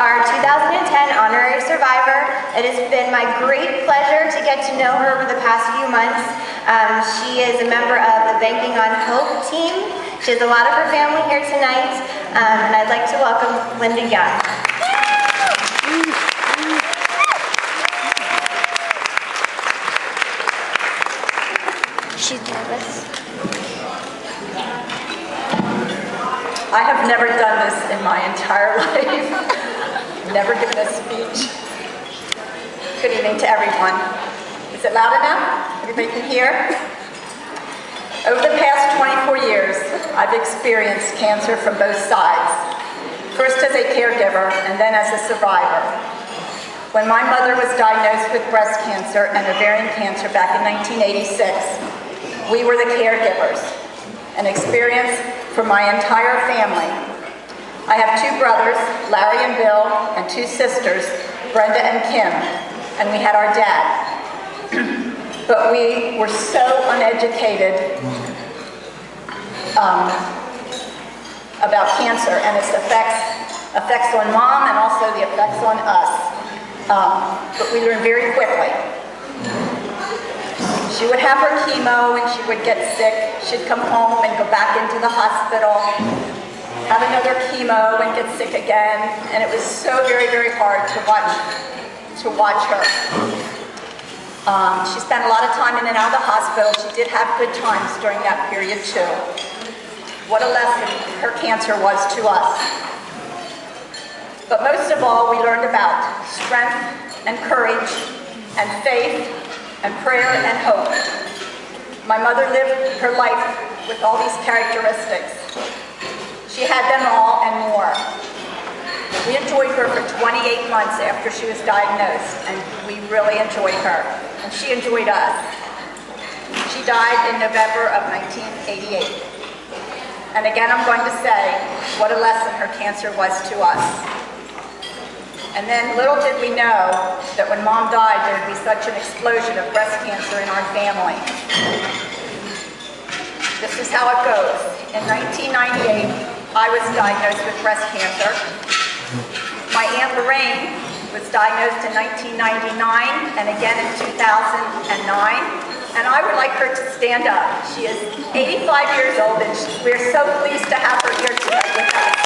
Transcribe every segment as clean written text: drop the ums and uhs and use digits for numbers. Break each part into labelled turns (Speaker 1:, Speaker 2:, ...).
Speaker 1: our 2010 honorary survivor. It has been my great pleasure to get to know her over the past few months. She is a member of the Banking on Hope team. She has a lot of her family here tonight, and I'd like to welcome Linda Young. She's nervous.
Speaker 2: I have never done this in my entire life. Never given a speech. Good evening to everyone. Is it loud enough? Everybody can hear? Over the past 24 years, I've experienced cancer from both sides. First as a caregiver and then as a survivor. When my mother was diagnosed with breast cancer and ovarian cancer back in 1986, we were the caregivers, an experience for my entire family. I have two brothers, Larry and Bill, and two sisters, Brenda and Kim, and we had our dad. But we were so uneducated about cancer and its effects on mom and also the effects on us. But we learned very quickly. She would have her chemo and she would get sick. She'd come home and go back into the hospital, have another chemo and get sick again. And it was so very, very hard to watch her. She spent a lot of time in and out of the hospital. She did have good times during that period too. What a lesson her cancer was to us. But most of all, we learned about strength and courage and faith and prayer and hope. My mother lived her life with all these characteristics. She had them all and more. We enjoyed her for 28 months after she was diagnosed, and we really enjoyed her, and she enjoyed us. She died in November of 1988. And again, I'm going to say what a lesson her cancer was to us. And then little did we know that when Mom died, there would be such an explosion of breast cancer in our family. This is how it goes. In 1998, I was diagnosed with breast cancer. My Aunt Lorraine was diagnosed in 1999 and again in 2009. And I would like her to stand up. She is 85 years old and we're so pleased to have her here tonight with us.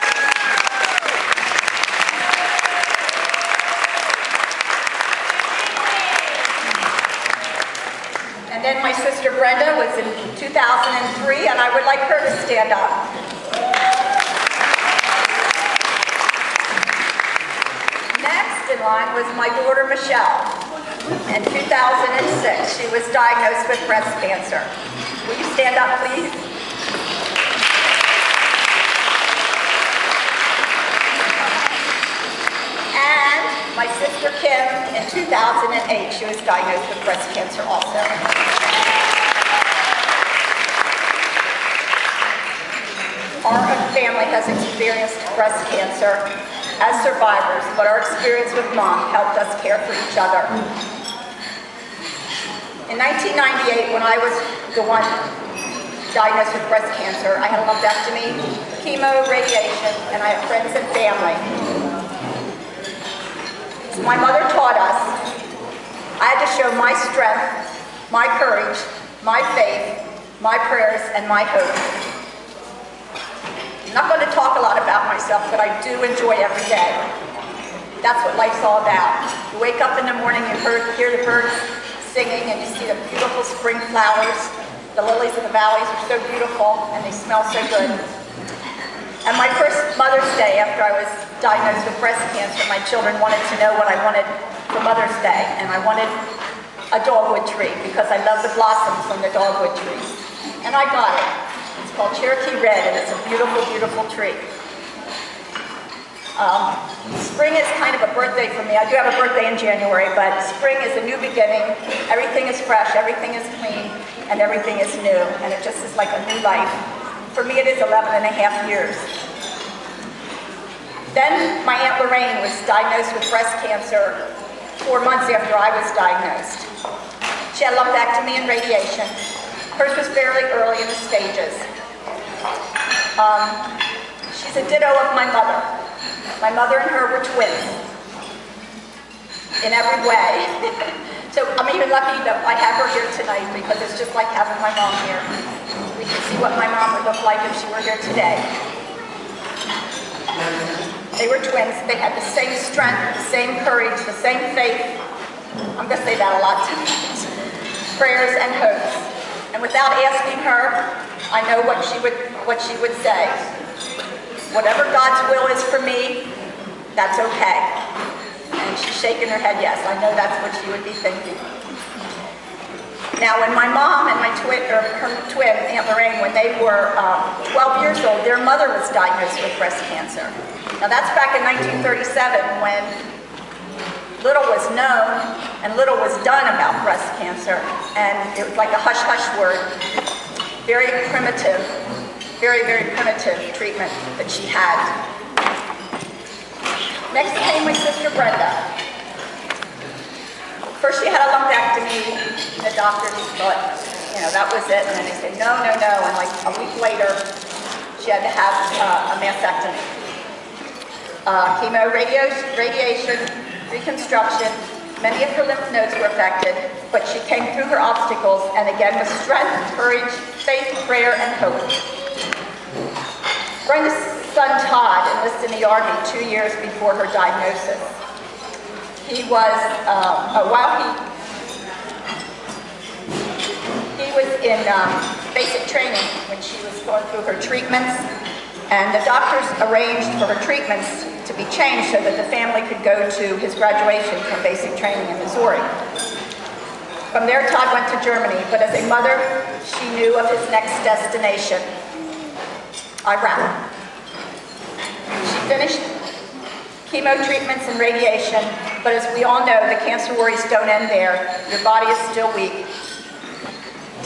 Speaker 2: And then my sister Brenda was in 2003, and I would like her to stand up. Next in line was my daughter Michelle. In 2006, she was diagnosed with breast cancer. Will you stand up, please? And my sister Kim, in 2008, she was diagnosed with breast cancer also. Our family has experienced breast cancer as survivors, but our experience with Mom helped us care for each other. In 1998, when I was the one diagnosed with breast cancer, I had a lumpectomy, chemo, radiation, and I have friends and family. My mother taught us I had to show my strength, my courage, my faith, my prayers, and my hope. I'm not going to talk a lot about myself, but I do enjoy every day. That's what life's all about. You wake up in the morning, you hear the birds singing, and you see the beautiful spring flowers. The lilies of the valleys are so beautiful, and they smell so good. And my first Mother's Day, after I was diagnosed with breast cancer, my children wanted to know what I wanted for Mother's Day, and I wanted a dogwood tree because I love the blossoms on the dogwood trees. And I got it. It's called Cherokee Red, and it's a beautiful, beautiful tree. Spring is kind of a birthday for me. I do have a birthday in January, but spring is a new beginning. Everything is fresh, everything is clean, and everything is new, and it just is like a new life. For me, it is 11 and a half years. Then my Aunt Lorraine was diagnosed with breast cancer 4 months after I was diagnosed. She had lumpectomy and radiation. Hers was fairly early in the stages. She's a ditto of my mother. My mother and her were twins in every way. So I'm even lucky that I have her here tonight because it's just like having my mom here. We can see what my mom would look like if she were here today. They were twins. They had the same strength, the same courage, the same faith. I'm going to say that a lot tonight. Prayers and hopes. And without asking her, I know what she would say. Whatever God's will is for me, that's okay. And she's shaking her head yes. I know that's what she would be thinking. Now, when my mom and her twin, Aunt Lorraine, when they were 12 years old, their mother was diagnosed with breast cancer. Now, that's back in 1937 when little was known and little was done about breast cancer. And it was like a hush-hush word. Very primitive, very, very primitive treatment that she had. Next came my sister Brenda. First she had a lumpectomy. The doctors thought, that was it. And then they said, no, no, no. And like a week later, she had to have a mastectomy. Chemo, radiation, reconstruction. Many of her lymph nodes were affected, but she came through her obstacles, and again with strength, courage, faith, prayer, and hope. Brenda's son Todd enlisted in the Army 2 years before her diagnosis. He was, he was in basic training when she was going through her treatments, and the doctors arranged for her treatments to be changed so that the family could go to his graduation from basic training in Missouri. From there, Todd went to Germany, but as a mother, she knew of his next destination, Iraq. She finished chemo treatments and radiation, but as we all know, the cancer worries don't end there. Your body is still weak.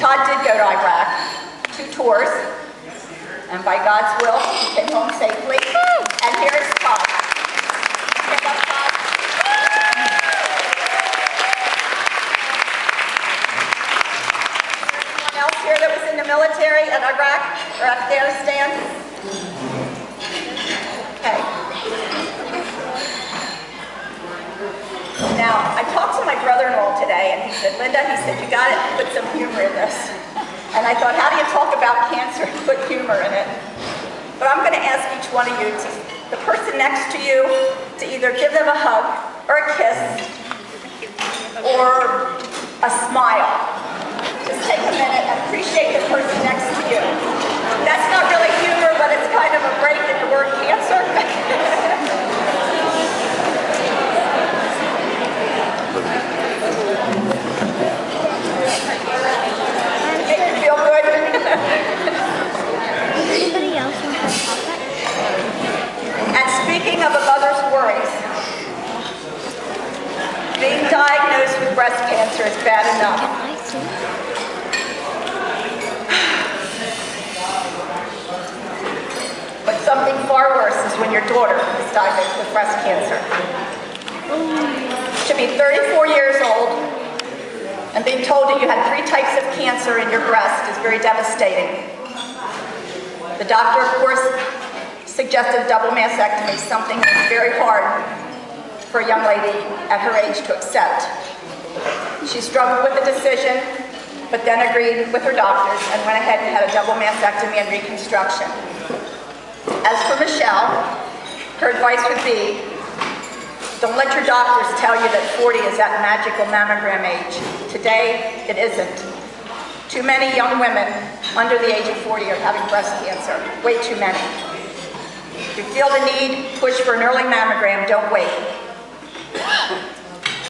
Speaker 2: Todd did go to Iraq, 2 tours, and by God's will, he came home safely. And here is Todd. Give up, Todd. Anyone else here that was in the military at Iraq or Afghanistan? Okay. Now, I talked to my brother-in-law today, and he said, Linda, he said, you got to put some humor in this. And I thought, how do you talk about cancer and put humor in it? But I'm going to ask each one of you, the person next to you, to either give them a hug, or a kiss, or a smile. Just take a minute and appreciate the person next to you. That's not really humor, but it's kind of a break in the word cancer. And speaking of a mother's worries, being diagnosed with breast cancer is bad enough. But something far worse is when your daughter is diagnosed with breast cancer. To be 34 years old and being told that you had 3 types of cancer in your breast is very devastating. The doctor, of course, suggested a double mastectomy, something that's very hard for a young lady at her age to accept. She struggled with the decision, but then agreed with her doctors and went ahead and had a double mastectomy and reconstruction. As for Michelle, her advice would be, don't let your doctors tell you that 40 is that magical mammogram age. Today, it isn't. Too many young women under the age of 40 are having breast cancer. Way too many. If you feel the need, push for an early mammogram, don't wait.